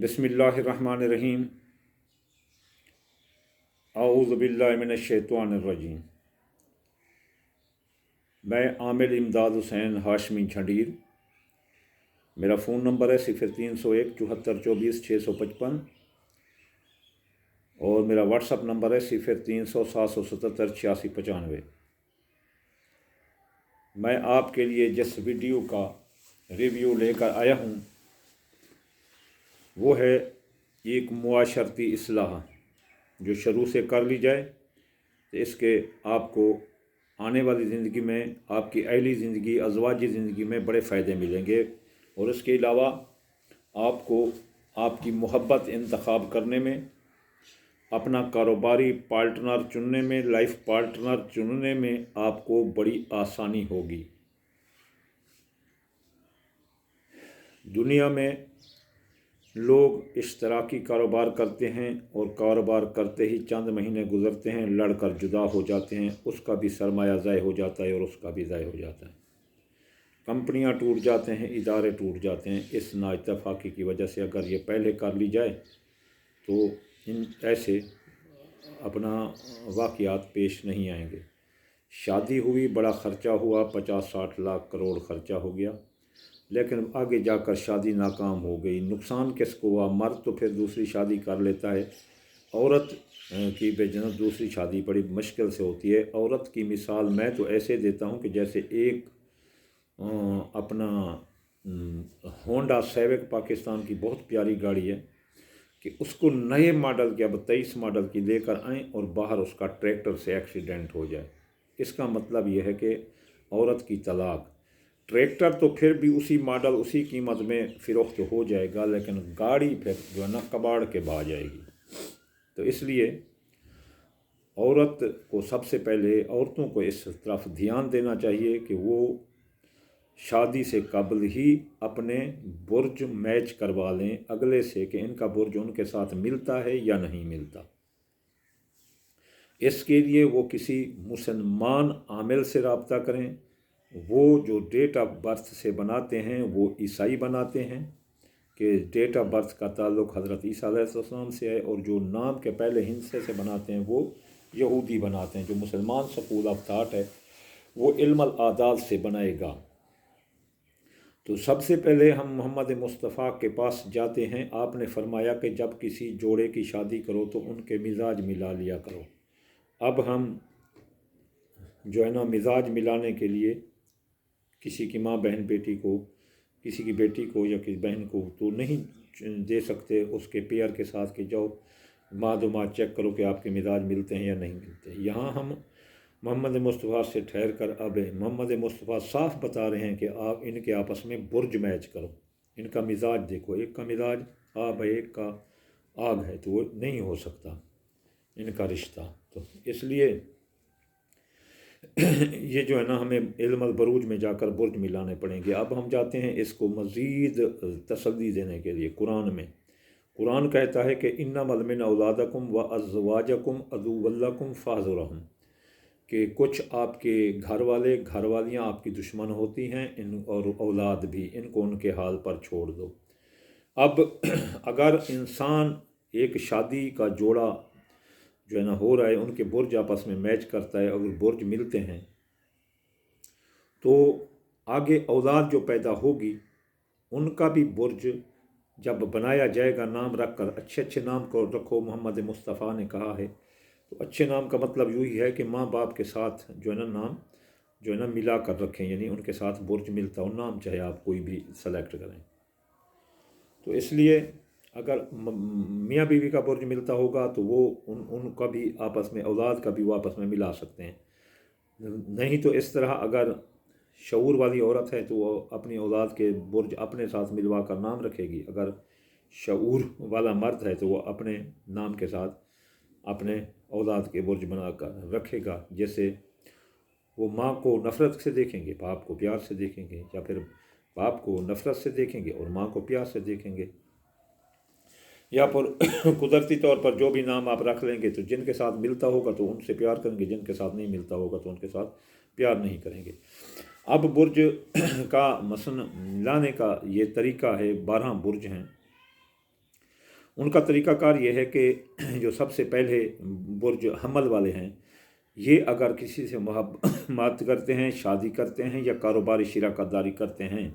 बिस्मिल्लाहिर्रहमानिर्रहीम। औज़ु बिल्लाहि मिनश्शैतानिर्रजीम। मैं आमिर इमदाद हुसैन हाशमी झंडीर। मेरा फ़ोन नंबर है 0301 74 24 655 और मेरा व्हाट्सअप नंबर है 0300 777 8695। मैं आपके लिए जिस वीडियो का रिव्यू लेकर आया हूँ वो है एक मुआशरती इस्लाह जो शुरू से कर ली जाए तो इसके आपको आने वाली ज़िंदगी में, आपकी अहली ज़िंदगी, अज़वाजी ज़िंदगी में बड़े फ़ायदे मिलेंगे। और इसके अलावा आपको आपकी मोहब्बत इंतखाब करने में, अपना कारोबारी पार्टनर चुनने में, लाइफ पार्टनर चुनने में आपको बड़ी आसानी होगी। दुनिया में लोग इश्तराकी कारोबार करते हैं और कारोबार करते ही चंद महीने गुजरते हैं, लड़कर जुदा हो जाते हैं, उसका भी सरमाया ज़ाय हो जाता है और उसका भी ज़ाय हो जाता है। कंपनियां टूट जाते हैं, इदारे टूट जाते हैं। इस नाइतफाक़ी की वजह से अगर ये पहले कर ली जाए तो इन ऐसे अपना वाक़यात पेश नहीं आएंगे। शादी हुई, बड़ा ख़र्चा हुआ, 50-60 लाख करोड़ ख़र्चा हो गया, लेकिन आगे जाकर शादी नाकाम हो गई। नुकसान किसको हुआ? मर्द तो फिर दूसरी शादी कर लेता है, औरत की बेजनत दूसरी शादी बड़ी मुश्किल से होती है। औरत की मिसाल मैं तो ऐसे देता हूँ कि जैसे एक अपना होंडा सिविक पाकिस्तान की बहुत प्यारी गाड़ी है कि उसको नए मॉडल की, अब 23 मॉडल की लेकर आएँ और बाहर उसका ट्रैक्टर से एक्सीडेंट हो जाए। इसका मतलब यह है कि औरत की तलाक। ट्रैक्टर तो फिर भी उसी मॉडल, उसी कीमत में फ़रोख्त हो जाएगा, लेकिन गाड़ी फिर जो है ना कबाड़ के बहा जाएगी। तो इसलिए औरत को सबसे पहले, औरतों को इस तरफ ध्यान देना चाहिए कि वो शादी से कबल ही अपने बुर्ज मैच करवा लें अगले से कि इनका बुर्ज उनके साथ मिलता है या नहीं मिलता। इसके लिए वो किसी मुसलमान आमिल से रब्ता करें। वो जो डेट ऑफ बर्थ से बनाते हैं वो ईसाई बनाते हैं कि डेट ऑफ बर्थ का ताल्लुक़ हज़रत ईसा अलैहिस्सलाम से है, और जो नाम के पहले हिस्से से बनाते हैं वो यहूदी बनाते हैं। जो मुसलमान स्कूल ऑफ थाट है वो इल्मुल आदाद से बनाएगा। तो सबसे पहले हम मोहम्मद मुस्तफ़ा के पास जाते हैं। आपने फरमाया कि जब किसी जोड़े की शादी करो तो उनके मिजाज मिला लिया करो। अब हम जो है ना मिजाज मिलाने के लिए किसी की माँ बहन बेटी को, किसी की बेटी को या किसी बहन को तो नहीं दे सकते उसके पेयर के साथ कि जाओ माँ दो माँ चेक करो कि आपके मिजाज मिलते हैं या नहीं मिलते। यहाँ हम मोहम्मद मुस्तफ़ा से ठहर कर अब मोहम्मद मुस्तफ़ा साफ बता रहे हैं कि आप इनके आपस में बुर्ज मैच करो, इनका मिजाज देखो। एक का मिजाज आब है, एक का आग है, तो वो नहीं हो सकता इनका रिश्ता। तो इसलिए ये जो है ना हमें इल्मुल बरूज में जाकर बुर्ज मिलाने पड़ेंगे। अब हम जाते हैं इसको मज़ीद तसल्ली देने के लिए। कुरान कहता है कि इन्नमल मिन औलादकुम व अज़वाजकुम अदुव्वल्लकुम फ़ाहज़ुरहुम, कि कुछ आपके घर वाले, घर वालियाँ आपकी दुश्मन होती हैं, इन और औलाद भी, इनको उनके हाल पर छोड़ दो। अब अगर इंसान, एक शादी का जोड़ा जो है ना हो रहा है, उनके बुर्ज आपस में मैच करता है, अगर बुर्ज मिलते हैं तो आगे औलाद जो पैदा होगी उनका भी बुर्ज जब बनाया जाएगा, नाम रख कर, अच्छे अच्छे नाम को रखो। मोहम्मद मुस्तफ़ा ने कहा है तो अच्छे नाम का मतलब यही है कि माँ बाप के साथ जो है ना नाम जो है ना मिला कर रखें, यानी उनके साथ बुर्ज मिलता हो नाम, चाहे आप कोई भी सेलेक्ट करें। तो इसलिए अगर मियाँ बीवी का बुर्ज मिलता होगा तो वो उनका भी आपस में, औलाद का भी वो आपस में मिला सकते हैं। नहीं तो इस तरह अगर शऊर वाली औरत है तो वो अपनी औलाद के बुर्ज अपने साथ मिलवा कर नाम रखेगी। अगर शऊर वाला मर्द है तो वो अपने नाम के साथ अपने औलाद के बुर्ज बना कर रखेगा। जैसे वो माँ को नफ़रत से देखेंगे, बाप को प्यार से देखेंगे, या फिर बाप को नफ़रत से देखेंगे और माँ को प्यार से देखेंगे। या फिर कुदरती तौर पर जो भी नाम आप रख लेंगे तो जिनके साथ मिलता होगा तो उनसे प्यार करेंगे, जिनके साथ नहीं मिलता होगा तो उनके साथ प्यार नहीं करेंगे। अब बुर्ज का मसन लाने का ये तरीका है। 12 बुर्ज हैं उनका तरीक़ाकार ये है कि जो सबसे पहले बुर्ज हमल वाले हैं, ये अगर किसी से मुहब्बत करते हैं, शादी करते हैं या कारोबारी शिराकतदारी करते हैं,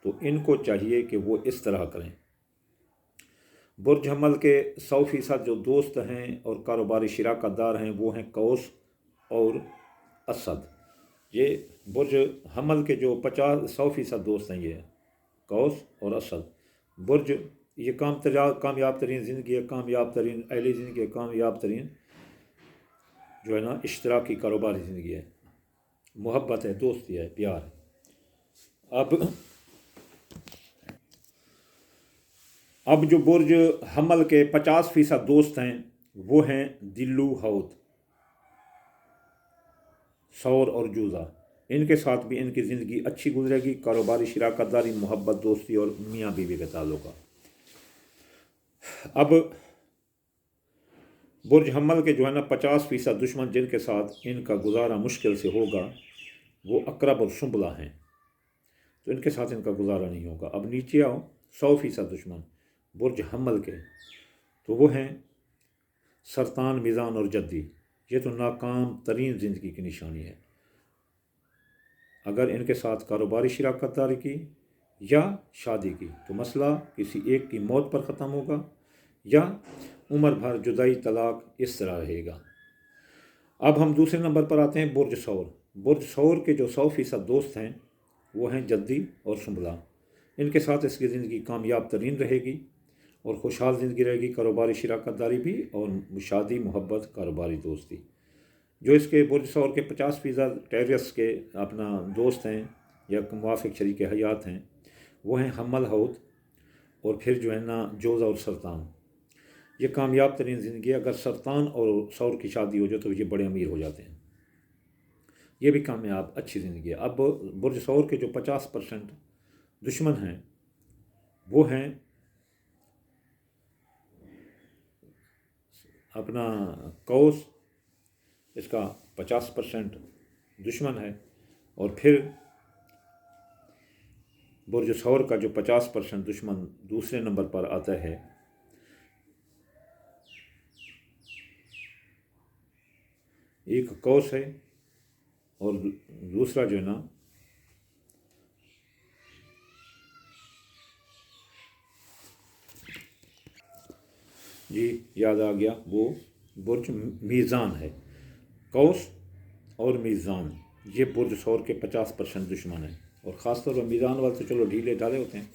तो इनको चाहिए कि वो इस तरह करें। बुर्ज हमल के 100% जो दोस्त हैं और कारोबारी शिराकतदार हैं वो हैं कौस और असद। ये बुर्ज हमल के जो 100% दोस्त हैं, ये कौस और असद। बुर्ज ये कामयाब तरीन ज़िंदगी है, कामयाब तरीन अहली ज़िंदगी है, कामयाब तरीन जो है ना इश्तराकी कारोबारी ज़िंदगी है, मोहब्बत है, दोस्ती है, प्यार है। अब जो बुर्ज हमल के 50% दोस्त हैं वो हैं दिल्लू, हौत, सौर और जूज़ा। इनके साथ भी इनकी ज़िंदगी अच्छी गुजरेगी, कारोबारी शिराकतदारी, मोहब्बत, दोस्ती और मियाँ बीवी के ताल्लुक़। अब बुर्ज हमल के जो है ना 50% दुश्मन जिनके साथ इनका गुजारा मुश्किल से होगा वो अकरब और सुंबला हैं, तो इनके साथ इनका गुजारा नहीं होगा। अब नीचे आओ, 100% दुश्मन बुर्ज हमल के, तो वो हैं सरतान, मीज़ान और जद्दी। ये तो नाकाम तरीन ज़िंदगी की निशानी है। अगर इनके साथ कारोबारी शिराकतदारी की या शादी की तो मसला किसी एक की मौत पर ख़त्म होगा या उम्र भर जुदाई, तलाक इस तरह रहेगा। अब हम दूसरे नंबर पर आते हैं बुर्ज सौर। बुर्ज सौर के जो 100% दोस्त हैं वो हैं जद्दी और सुंबला। इनके साथ इसकी ज़िंदगी कामयाब तरीन रहेगी और खुशहाल ज़िंदगी रहेगी, कारोबारी शिराकतदारी भी और शादी, मोहब्बत, कारोबारी दोस्ती। जो इसके बुर्ज सौर के 50% टेरियस के अपना दोस्त हैं या मुवाफिक शरीक हयात हैं वो हैं हमल, हौत और फिर जो है ना जोज़ा और सरतान। ये कामयाब तरीन ज़िंदगी है। अगर सरतान और सौर की शादी हो जाए तो ये बड़े अमीर हो जाते हैं। ये भी कामयाब अच्छी ज़िंदगी है। अब बुर्ज सौर के जो 50% दुश्मन हैं वो हैं अपना कौस, इसका 50% दुश्मन है। और फिर बुर्ज सौर का जो 50% दुश्मन दूसरे नंबर पर आता है एक कौस है और दूसरा जो है ना जी याद आ गया, वो बुर्ज मीज़ान है। कौस और मीज़ान ये बुर्ज सौर के 50% दुश्मन हैं। और ख़ास तौर पर मीज़ान वाले तो चलो ढीले ढाले होते हैं,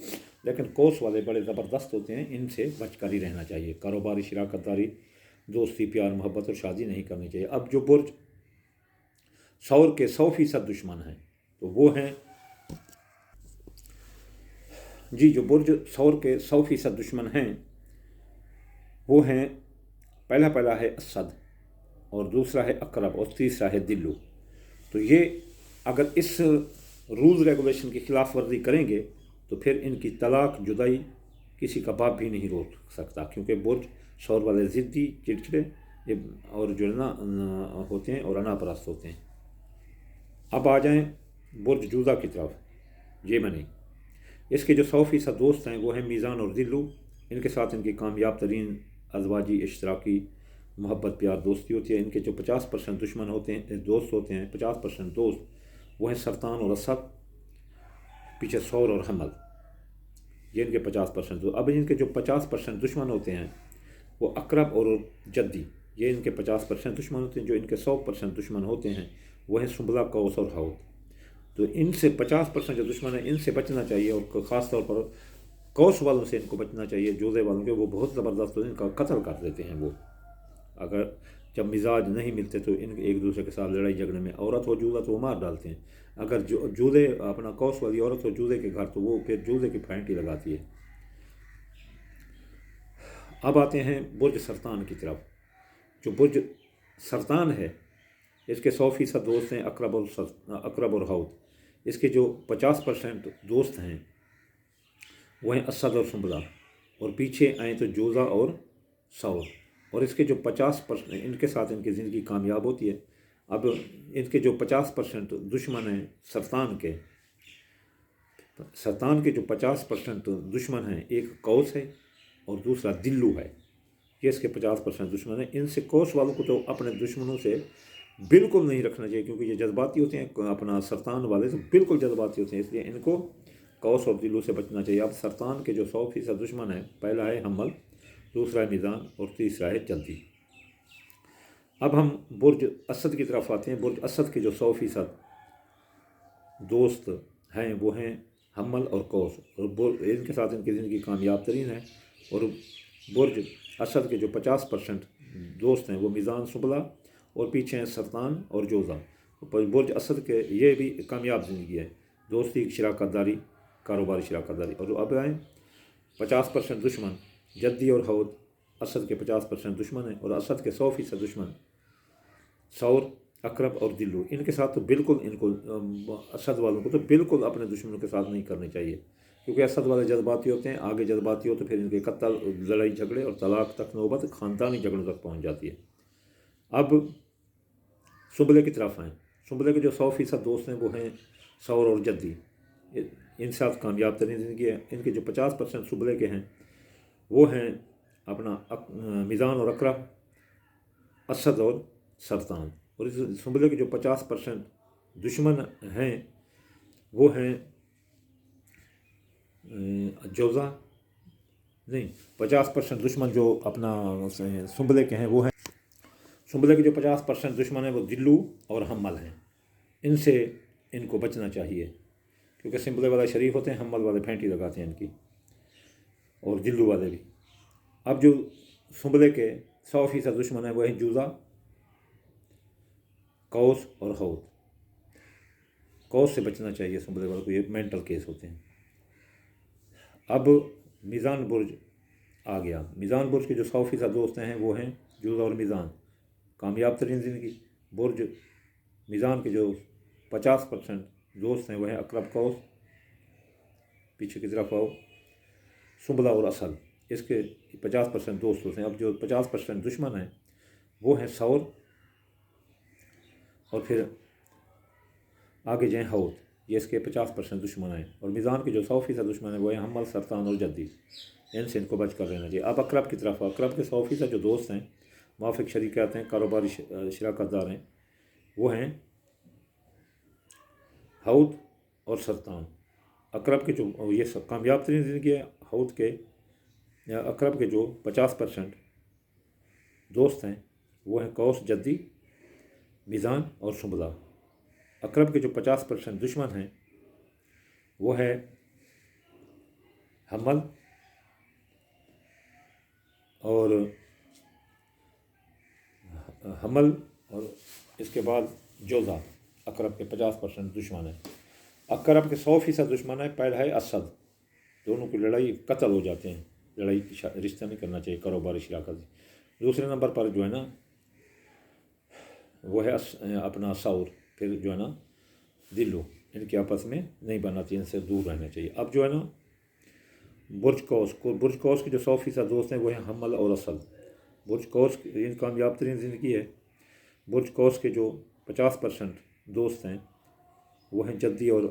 लेकिन कौस वाले बड़े ज़बरदस्त होते हैं। इनसे बचकर ही रहना चाहिए। कारोबारी शिराकतदारी, दोस्ती, प्यार, मोहब्बत और शादी नहीं करनी चाहिए। अब जो बुर्ज सौर के 100% दुश्मन हैं तो वो हैं जी, जो बुर्ज सौर के 100% दुश्मन हैं वो हैं, पहला है असद और दूसरा है अकरब और तीसरा है दिल्लू। तो ये अगर इस रूल रेगुलेशन की खिलाफ वर्जी करेंगे तो फिर इनकी तलाक, जुदाई किसी का बाप भी नहीं रोक सकता, क्योंकि बुर्ज सौर वाले ज़िद्दी, चिड़चिड़े और जो है ना होते हैं और अनापरस्त होते हैं। अब आ जाएं बुर्ज जूज़ा की तरफ, येमनी। इसके जो 100% दोस्त हैं वो हैं मीज़ान और दिल्लू। इनके साथ इनकी कामयाब तरीन अज़वाजी, इश्तराकी, मोहब्बत, प्यार, दोस्ती होती है। इनके जो 50% दुश्मन होते हैं, दोस्त होते हैं, 50% दोस्त वो हैं सरतान और असद, पीछे सौर और हमल, ये इनके 50% दोस्त। अब इनके जो 50% दुश्मन होते हैं वो अकरब और जद्दी, ये इनके 50% दुश्मन होते हैं। जो इनके 100% दुश्मन होते हैं वो हैं सुंबला, कौस और हौत। तो इनसे 50% जो दुश्मन है इनसे बचना चाहिए और ख़ास तौर पर कौस वालों से इनको बचना चाहिए, जोज़े वालों के। वो बहुत ज़बरदस्त होते हैं, इनका कत्ल कर देते हैं वो। अगर जब मिजाज नहीं मिलते तो इन एक दूसरे के साथ लड़ाई झगड़े में, औरत हो जूज़ा तो वो मार डालते हैं। अगर जूज़े अपना कौस वाली औरत हो जूज़े के घर तो वो फिर जूज़े की फांटी लगाती है। अब आते हैं बुर्ज सरतान की तरफ। जो बुर्ज सरतान है इसके 100% दोस्त हैं अकरब और हौत। इसके जो 50% दोस्त हैं वो हैं असद और सुंबला, और पीछे आए तो जोज़ा और सौर। और इसके जो 50% इनके साथ इनकी ज़िंदगी कामयाब होती है। अब इनके जो 50% दुश्मन हैं सरतान के 50% दुश्मन हैं, एक कौस है اور دوسرا دلو ہے، یہ اس کے 50% دشمن ہیں۔ ان سے قوس والوں کو تو اپنے دشمنوں سے بالکل نہیں رکھنا چاہیے، کیونکہ یہ جذباتی ہوتے ہیں، اپنا سرطان والے تو بالکل جذباتی ہوتے ہیں، اس لیے ان کو قوس اور دلو سے بچنا چاہیے۔ اب سرطان کے جو 100% دشمن ہیں، پہلا ہے حمل، دوسرا ہے میزان اور تیسرا ہے جلدی۔ اب ہم برج اسد کی طرف آتے ہیں۔ برج اسد کے جو 100% دوست ہیں وہ ہیں حمل اور قوس، اور ان کے ساتھ ان کی زندگی کامیاب ترین ہے۔ اور برج اسد کے جو 50% دوست ہیں وہ میزان، سنبلہ اور پیچھے ہیں سرطان اور جوزا۔ برج اسد کے یہ بھی کامیاب زندگی ہے، دوستی، شراکت داری، کاروباری شراکت داری۔ اور اب آئیں 50% دشمن، جدی اور حوت۔ اسد کے 50% دشمن ہیں، اور اسد کے 100% دشمن ثور، عقرب اور دلو۔ ان کے ساتھ تو بالکل، ان کو اسد والوں کو تو بالکل اپنے دشمنوں کے ساتھ نہیں کرنے چاہیے، کیونکہ اسد والے جذباتی ہوتے ہیں، آگے جذباتی ہو تو پھر ان کے قتل، لڑائی جھگڑے اور طلاق تک نوبت خاندانی جھگڑوں تک پہنچ جاتی ہے۔ اب سنبلے کی طرف آئیں۔ سنبلے کے جو 100% دوست ہیں وہ ہیں ثور اور جدی، ان ساتھ کامیاب ترین زندگی ہے۔ ان کے جو 50% سنبلے کے ہیں وہ ہیں اپنا میزان اور عقرب، اسد اور سرطان۔ اور اس سنبلے کے جو 50% دشمن ہیں وہ ہیں جوزا، نہیں، 50% دشمن جو اپنا سنبلے کے ہیں وہ ہیں، سنبلے کے جو 50% دشمن ہیں وہ دلو اور حمل ہیں۔ ان سے ان کو بچنا چاہیے، کیونکہ سنبلے والے شریف ہوتے ہیں، حمل والے پھینٹی لگاتے ہیں ان کی، اور دلو والے بھی۔ اب جو سنبلے کے 100% دشمن ہیں وہ ہیں جوزا، قوس اور حوت۔ قوس سے بچنا چاہیے سنبلے والوں کو، یہ مینٹل کیس ہوتے ہیں۔ اب میزان برج آ گیا۔ میزان برج کے جو 100% دوست ہیں وہ ہیں جوزا اور میزان، کامیاب ترین زندگی۔ برج میزان کے جو 50% دوست ہیں وہ ہیں عقرب، قوس، پیچھے کی طرف آؤ، سنبلہ اور اسد، اس کے 50% دوست ہوتے ہیں۔ اب جو 50% دشمن ہیں وہ ہیں ثور، اور پھر آگے جائیں حوت، یہ اس کے 50% دشمن ہیں۔ اور میزان کے جو 100% دشمن ہیں وہ ہیں حمل، سرطان اور جدی، ان سے ان کو بچ کر رہنا چاہیے۔ اب عقرب کی طرف، عقرب کے 100% جو دوست ہیں، موافق شریکات ہیں، کاروباری شراکت دار ہیں، وہ ہیں حوت اور سرطان۔ عقرب کے جو یہ سب کامیاب ترین زندگی ہے، حوت کے یا عقرب کے جو 50% دوست ہیں وہ ہیں قوس، جدی، میزان اور سنبلہ۔ عقرب کے جو 50% دشمن ہیں وہ ہے حمل اور اس کے بعد جوزا۔ عقرب کے 50% دشمن ہیں۔ عقرب کے 100% دشمن ہیں، پہلا ہے اسد، دونوں کی لڑائی، قتل ہو جاتے ہیں، لڑائی کی رشتہ نہیں کرنا چاہیے، کاروباری شراکت۔ دوسرے نمبر پر جو ہے نا وہ ہے اپنا ثور، پھر جو ہے نا دلو، ان کے آپس میں نہیں بننا چاہیے، ان سے دور رہنا چاہیے۔ اب جو ہے نا برج قوس برج قوس کے جو 100% دوست ہیں وہ ہیں حمل اور اسد۔ برج قوس ان کامیاب ترین زندگی ہے۔ برج قوس کے جو 50% دوست ہیں وہ ہیں جدی اور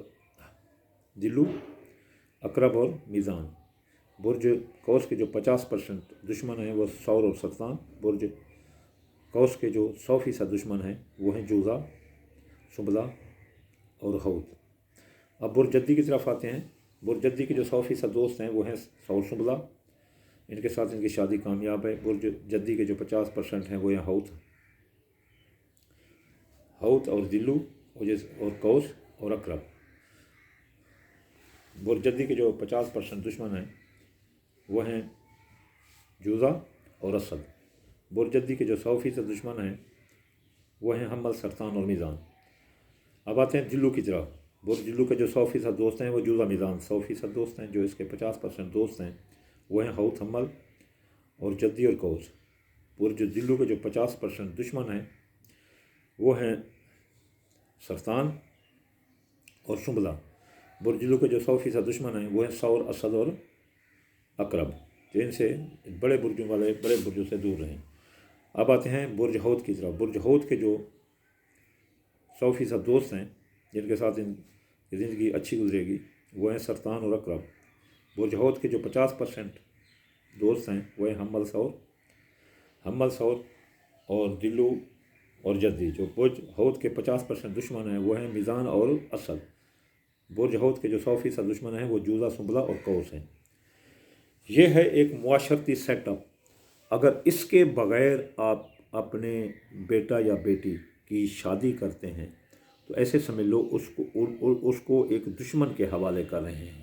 دلو، عقرب اور میزان۔ برج قوس کے جو 50% دشمن ہیں وہ ثور اور سرطان۔ برج قوس کے جو 100% دشمن ہیں وہ ہیں جوزا، سنبلہ اور حوت۔ اب برج جدی کی طرف آتے ہیں۔ برج جدی کے جو 100% دوست ہیں وہ ہیں ثور، سنبلہ، ان کے ساتھ ان کی شادی کامیاب ہے۔ برج جدی کے جو 50% ہیں وہ ہیں حوت اور دلو اور قوس اور عقرب۔ برج جدی کے جو 50% دشمن ہیں وہ ہیں جوزا اور اسد۔ برج جدی کے جو 100% دشمن ہیں وہ ہیں حمل، سرطان اور میزان۔ اب آتے ہیں دلو کی طرف۔ برج دلو کے جو 100% دوست ہیں وہ جوزا، میزان 100% دوست ہیں۔ جو اس کے 50% دوست ہیں وہ ہیں حوت، حمل اور جدی اور قوس۔ برج دلو کے جو 50% دشمن ہیں وہ ہیں سرطان اور سنبلہ۔ برج دلو کے جو 100% دشمن ہیں وہ ہیں ثور، اسد اور عقرب، جو ان سے بڑے برجوں سے دور رہیں۔ اب آتے ہیں برج حوت کی طرف۔ برج حوت کے جو 100% دوست ہیں جن کے ساتھ ان کی زندگی اچھی گزرے گی وہ ہیں سرطان اور عقرب۔ برج حوت کے جو 50% دوست ہیں وہ ہیں حمل ثور اور دلو اور جدی. جو برج حوت کے 50% دشمن ہیں وہ ہیں میزان اور اصل. برج حوت کے جو 100% دشمن ہیں وہ جوزہ سنبلہ اور قوس ہیں. یہ ہے ایک معاشرتی سیٹ اپ. اگر اس کے بغیر آپ اپنے بیٹا یا بیٹی کی شادی کرتے ہیں تو ایسے سمجھ لو اس کو ایک دشمن کے حوالے کر رہے ہیں.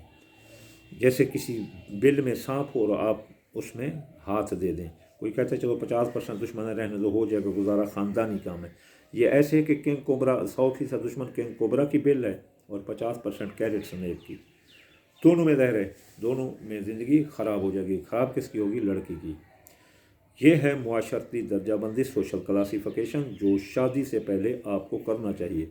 جیسے کسی بل میں سانپ ہو اور آپ اس میں ہاتھ دے دیں. کوئی کہتا ہے چلو 50% دشمن رہنے دو، ہو جائے گا گزارا، خاندانی کام ہے. یہ ایسے ہے کہ کنگ کوبرا 100% دشمن کنگ کوبرا کی بل ہے اور 50% کیرٹ سنیپ کی. دونوں میں رہ رہے، دونوں میں زندگی خراب ہو جائے گی. خراب کس کی ہوگی؟ لڑکی کی. یہ ہے معاشرتی درجہ بندی، سوشل کلاسیفیکیشن، جو شادی سے پہلے آپ کو کرنا چاہیے.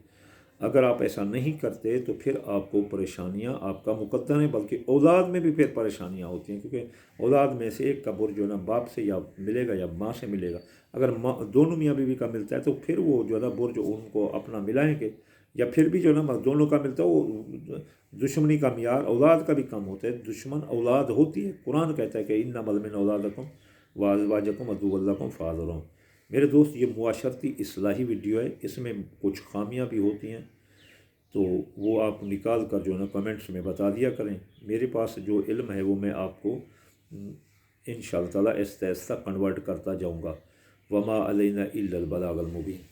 اگر آپ ایسا نہیں کرتے تو پھر آپ کو پریشانیاں، آپ کا مقدر ہے، بلکہ اولاد میں بھی پھر پریشانیاں ہوتی ہیں. کیونکہ اولاد میں سے ایک کا برج جو ہے نا باپ سے یا ملے گا یا ماں سے ملے گا. اگر دونوں میاں بیوی کا ملتا ہے تو پھر وہ جو ہے نا برج ان کو اپنا ملائیں گے. یا پھر بھی جو ہے نا دونوں کا ملتا ہے، وہ دشمنی کا معیار اولاد کا بھی کم ہوتا ہے. دشمن اولاد ہوتی ہے. قرآن کہتا ہے کہ انما من اولادکم وازواجکم عدو لکم فاحذروہم. میرے دوست، یہ معاشرتی اصلاحی ویڈیو ہے. اس میں کچھ خامیاں بھی ہوتی ہیں تو وہ آپ نکال کر جو ہے نا کمنٹس میں بتا دیا کریں. میرے پاس جو علم ہے وہ میں آپ کو انشاء اللہ تعالیٰ آہستہ آہستہ کنورٹ کرتا جاؤں گا. وما علینا الا البلاغ المبین.